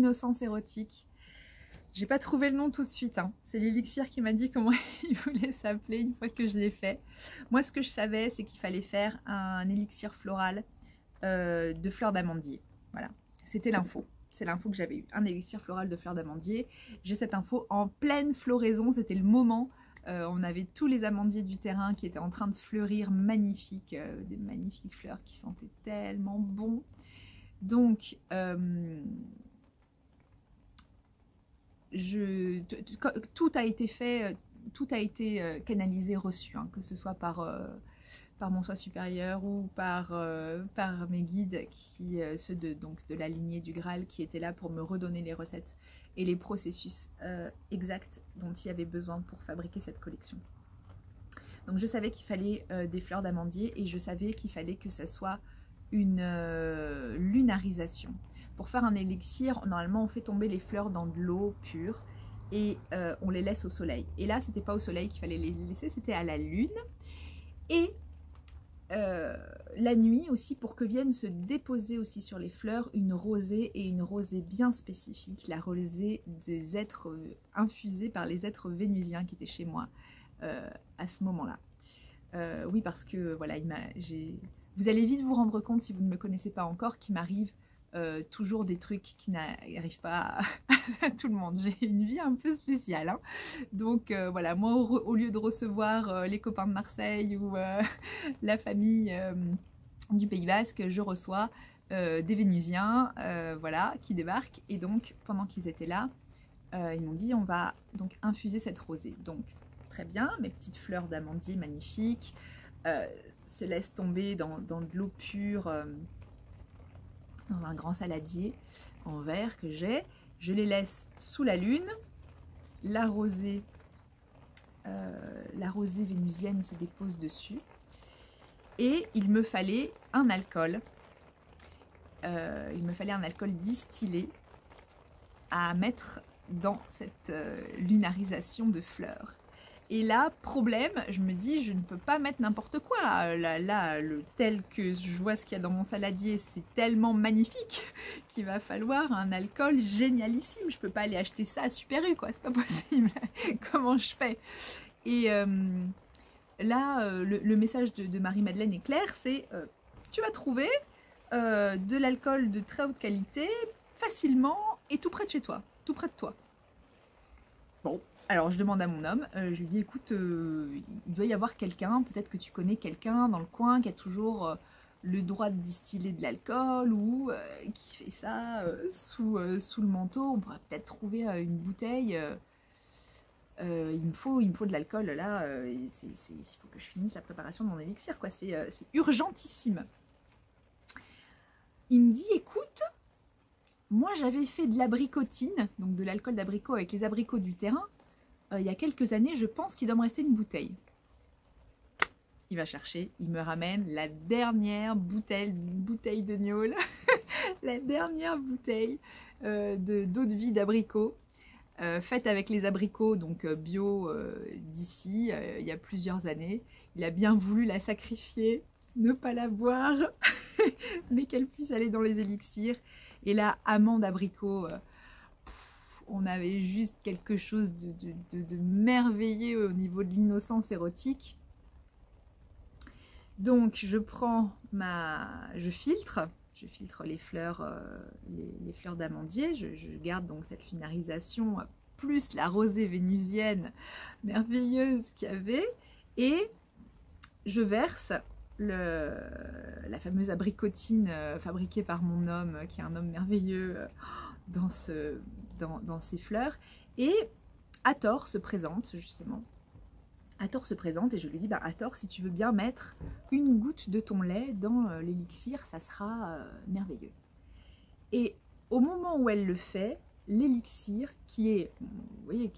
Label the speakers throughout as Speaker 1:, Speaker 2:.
Speaker 1: l'innocence érotique. J'ai pas trouvé le nom tout de suite, hein. C'est l'élixir qui m'a dit comment il voulait s'appeler une fois que je l'ai fait. Moi ce que je savais c'est qu'il fallait faire un élixir floral de fleurs d'amandier. Voilà, c'était l'info. C'est l'info que j'avais eu, un élixir floral de fleurs d'amandier. J'ai cette info en pleine floraison, c'était le moment. On avait tous les amandiers du terrain qui étaient en train de fleurir, magnifiques, des magnifiques fleurs qui sentaient tellement bon. Donc, tout a été fait, tout a été canalisé, reçu, hein, que ce soit par mon soi supérieur ou par mes guides, ceux donc, de la lignée du Graal, qui étaient là pour me redonner les recettes et les processus exacts dont il y avait besoin pour fabriquer cette collection. Donc je savais qu'il fallait des fleurs d'amandier et je savais qu'il fallait que ça soit une lunarisation. Pour faire un élixir, normalement on fait tomber les fleurs dans de l'eau pure et on les laisse au soleil. Et là c'était pas au soleil qu'il fallait les laisser, c'était à la lune. Et la nuit aussi, pour que vienne se déposer aussi sur les fleurs une rosée, et une rosée bien spécifique, la rosée des êtres infusés par les êtres vénusiens qui étaient chez moi à ce moment-là. Oui, parce que voilà, vous allez vite vous rendre compte, si vous ne me connaissez pas encore, qu'il m'arrive toujours des trucs qui n'arrivent pas à tout le monde. J'ai une vie un peu spéciale, hein. Donc voilà, moi au lieu de recevoir les copains de Marseille ou la famille du Pays Basque, je reçois des Vénusiens, voilà, qui débarquent. Et donc pendant qu'ils étaient là, ils m'ont dit on va donc infuser cette rosée. Donc très bien, mes petites fleurs d'amandier magnifiques se laissent tomber dans de l'eau pure, dans un grand saladier en verre que j'ai. Je les laisse sous la lune. La rosée vénusienne se dépose dessus. Et il me fallait un alcool. Il me fallait un alcool distillé à mettre dans cette lunarisation de fleurs. Et là, problème, je me dis, je ne peux pas mettre n'importe quoi. Là, tel que je vois ce qu'il y a dans mon saladier, c'est tellement magnifique qu'il va falloir un alcool génialissime. Je peux pas aller acheter ça à Super U, quoi. C'est pas possible. Comment je fais? Et là, le message de Marie-Madeleine est clair, c'est tu vas trouver de l'alcool de très haute qualité facilement et tout près de chez toi, tout près de toi. Bon. Alors je demande à mon homme, je lui dis écoute, il doit y avoir quelqu'un, peut-être que tu connais quelqu'un dans le coin qui a toujours le droit de distiller de l'alcool ou qui fait ça sous le manteau. On pourrait peut-être trouver une bouteille. Il me faut de l'alcool là, il faut que je finisse la préparation de mon élixir, quoi. C'est urgentissime. Il me dit écoute, moi j'avais fait de l'abricotine, donc de l'alcool d'abricot avec les abricots du terrain. Il y a quelques années, je pense qu'il doit me rester une bouteille. Il va chercher, il me ramène la dernière bouteille de gnôle, la dernière bouteille d'eau de vie d'abricot, faite avec les abricots donc bio d'ici, il y a plusieurs années. Il a bien voulu la sacrifier, ne pas la boire, mais qu'elle puisse aller dans les élixirs. Et là, amande abricot. On avait juste quelque chose de merveilleux au niveau de l'innocence érotique. Donc je filtre les fleurs, les fleurs d'amandier. Je garde donc cette lunarisation plus la rosée vénusienne merveilleuse qu'il y avait, et je verse la fameuse abricotine fabriquée par mon homme, qui est un homme merveilleux, dans ces fleurs. Et Hathor se présente justement. Hathor se présente et je lui dis bah Hathor, si tu veux bien mettre une goutte de ton lait dans l'élixir, ça sera merveilleux. Et au moment où elle le fait, l'élixir qui est, vous voyez,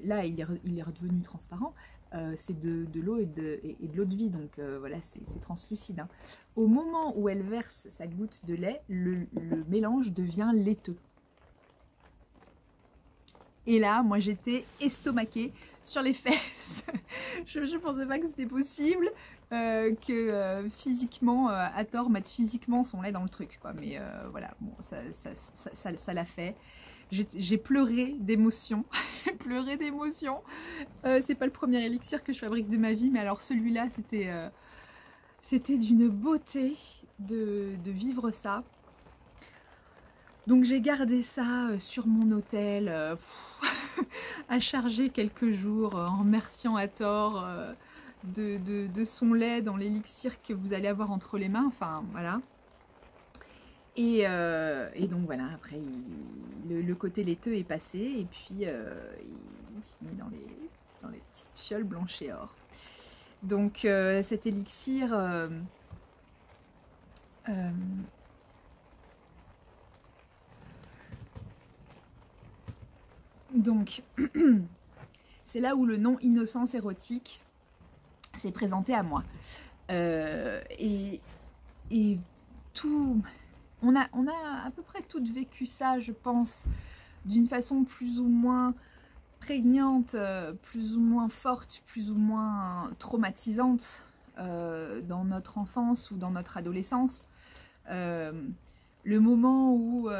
Speaker 1: là il est redevenu transparent, c'est de l'eau et de l'eau de vie, donc voilà, c'est translucide, hein. Au moment où elle verse sa goutte de lait, le mélange devient laiteux. Et là, moi j'étais estomaquée sur les fesses. Je ne pensais pas que c'était possible que physiquement, Hathor mette physiquement son lait dans le truc, quoi. Mais voilà, bon, ça l'a fait. j'ai pleuré d'émotion. J'ai pleuré d'émotion. C'est pas le premier élixir que je fabrique de ma vie, mais alors celui-là, c'était d'une beauté de vivre ça. Donc j'ai gardé ça sur mon autel, à charger quelques jours, en remerciant à tort de son lait dans l'élixir que vous allez avoir entre les mains, enfin voilà. Et donc voilà, après le côté laiteux est passé et puis il finit dans les petites fioles blanches et or. Donc cet élixir... donc, c'est là où le nom innocence érotique s'est présenté à moi. Et tout... On a à peu près toutes vécu ça, je pense, d'une façon plus ou moins prégnante, plus ou moins forte, plus ou moins traumatisante dans notre enfance ou dans notre adolescence. Le moment où...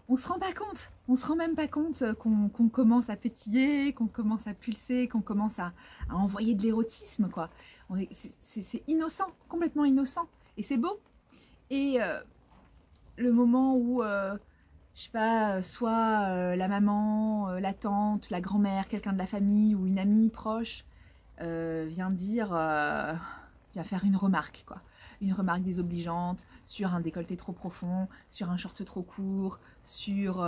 Speaker 1: on se rend pas compte, on se rend même pas compte qu'on commence à pétiller, qu'on commence à pulser, qu'on commence à envoyer de l'érotisme, quoi. C'est innocent, complètement innocent, et c'est beau. Et le moment où, je sais pas, soit la maman, la tante, la grand-mère, quelqu'un de la famille ou une amie proche vient faire une remarque, quoi. Une remarque désobligeante sur un décolleté trop profond, sur un short trop court, sur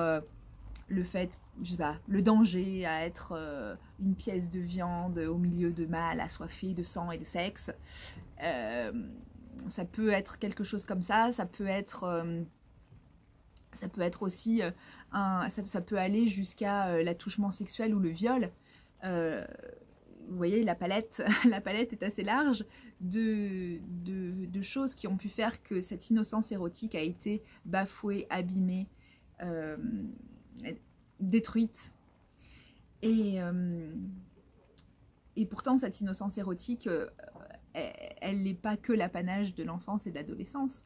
Speaker 1: le fait, je sais pas, le danger à être une pièce de viande au milieu de mâles assoiffés de sang et de sexe. Ça peut être quelque chose comme ça peut être aussi, ça peut aller jusqu'à l'attouchement sexuel ou le viol. Vous voyez, la palette est assez large de choses qui ont pu faire que cette innocence érotique a été bafouée, abîmée, détruite. Et pourtant, cette innocence érotique, elle n'est pas que l'apanage de l'enfance et de l'adolescence.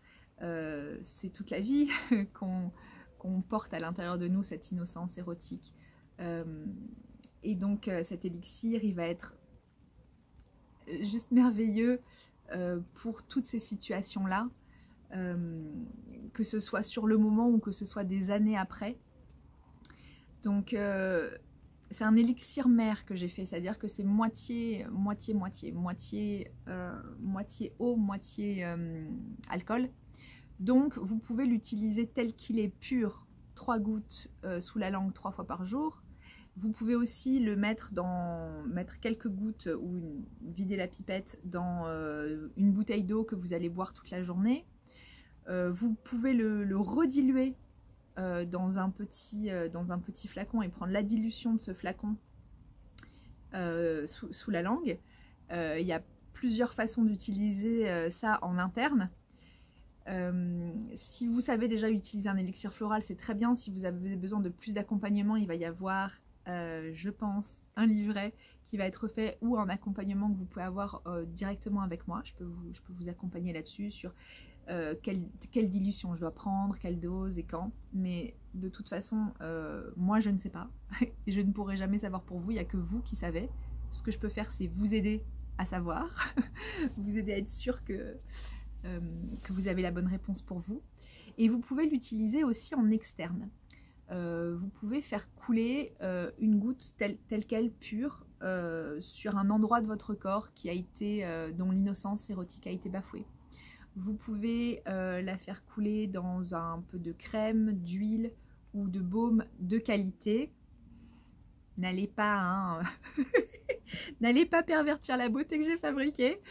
Speaker 1: C'est toute la vie qu'on porte à l'intérieur de nous, cette innocence érotique. Et donc cet élixir, il va être juste merveilleux pour toutes ces situations-là, que ce soit sur le moment ou que ce soit des années après. Donc c'est un élixir mère que j'ai fait, c'est-à-dire que c'est moitié eau, moitié alcool. Donc vous pouvez l'utiliser tel qu'il est pur, 3 gouttes sous la langue 3 fois par jour. Vous pouvez aussi le mettre quelques gouttes ou vider la pipette dans une bouteille d'eau que vous allez boire toute la journée. Vous pouvez le rediluer dans un petit flacon et prendre la dilution de ce flacon sous la langue. Il y a plusieurs façons d'utiliser ça en interne. Si vous savez déjà utiliser un élixir floral, c'est très bien. Si vous avez besoin de plus d'accompagnement, il va y avoir, je pense, un livret qui va être fait ou un accompagnement que vous pouvez avoir directement avec moi. Je peux vous accompagner là-dessus sur quelle dilution je dois prendre, quelle dose et quand. Mais de toute façon, moi je ne sais pas et je ne pourrai jamais savoir pour vous. Il n'y a que vous qui savez. Ce que je peux faire, c'est vous aider à savoir, vous aider à être sûr que vous avez la bonne réponse pour vous. Et vous pouvez l'utiliser aussi en externe. Vous pouvez faire couler une goutte telle qu'elle, pure, sur un endroit de votre corps qui a été, dont l'innocence érotique a été bafouée. Vous pouvez la faire couler dans un peu de crème, d'huile ou de baume de qualité. N'allez pas, hein, n'allez pas pervertir la beauté que j'ai fabriquée.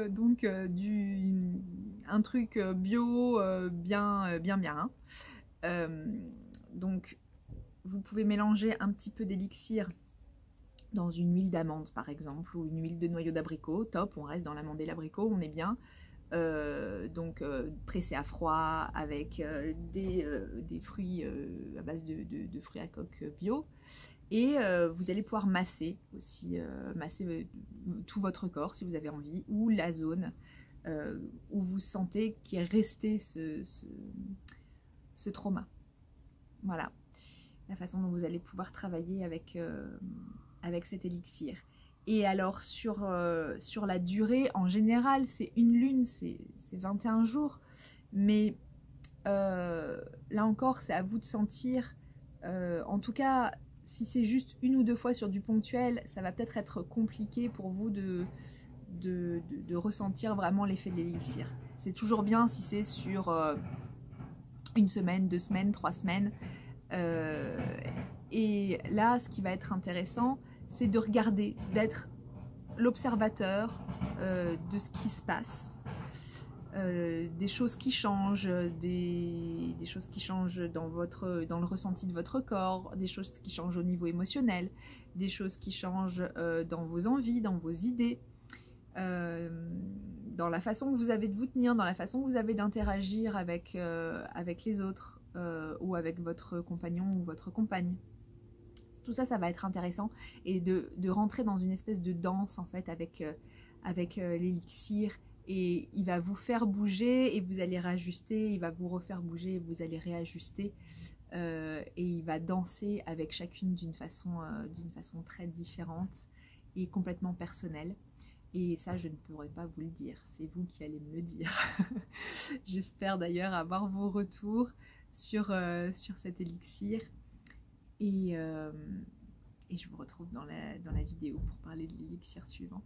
Speaker 1: Donc un truc bio, bien. Hein. Donc vous pouvez mélanger un petit peu d'élixir dans une huile d'amande par exemple, ou une huile de noyau d'abricot. Top, on reste dans l'amande et l'abricot, on est bien. Pressé à froid avec des fruits à base de fruits à coque bio. Et vous allez pouvoir masser aussi, tout votre corps si vous avez envie, ou la zone où vous sentez qu'il est resté ce trauma. Voilà, la façon dont vous allez pouvoir travailler avec, avec cet élixir. Et alors sur la durée, en général, c'est une lune, c'est 21 jours. Mais là encore, c'est à vous de sentir. En tout cas, si c'est juste une ou deux fois sur du ponctuel, ça va peut-être être compliqué pour vous de ressentir vraiment l'effet de l'élixir. C'est toujours bien si c'est sur une semaine, 2 semaines, 3 semaines. Et là, ce qui va être intéressant, c'est de regarder, d'être l'observateur de ce qui se passe, des choses qui changent, des choses qui changent dans le ressenti de votre corps, des choses qui changent au niveau émotionnel, des choses qui changent dans vos envies, dans vos idées, dans la façon que vous avez de vous tenir, dans la façon que vous avez d'interagir avec les autres ou avec votre compagnon ou votre compagne. Tout ça, ça va être intéressant et de rentrer dans une espèce de danse en fait avec l'élixir, et il va vous faire bouger et vous allez réajuster, il va vous refaire bouger et vous allez réajuster et il va danser avec chacune d'une façon très différente et complètement personnelle. Et ça, je ne pourrais pas vous le dire, c'est vous qui allez me le dire. J'espère d'ailleurs avoir vos retours sur cet élixir. Et je vous retrouve dans la vidéo pour parler de l'élixir suivant.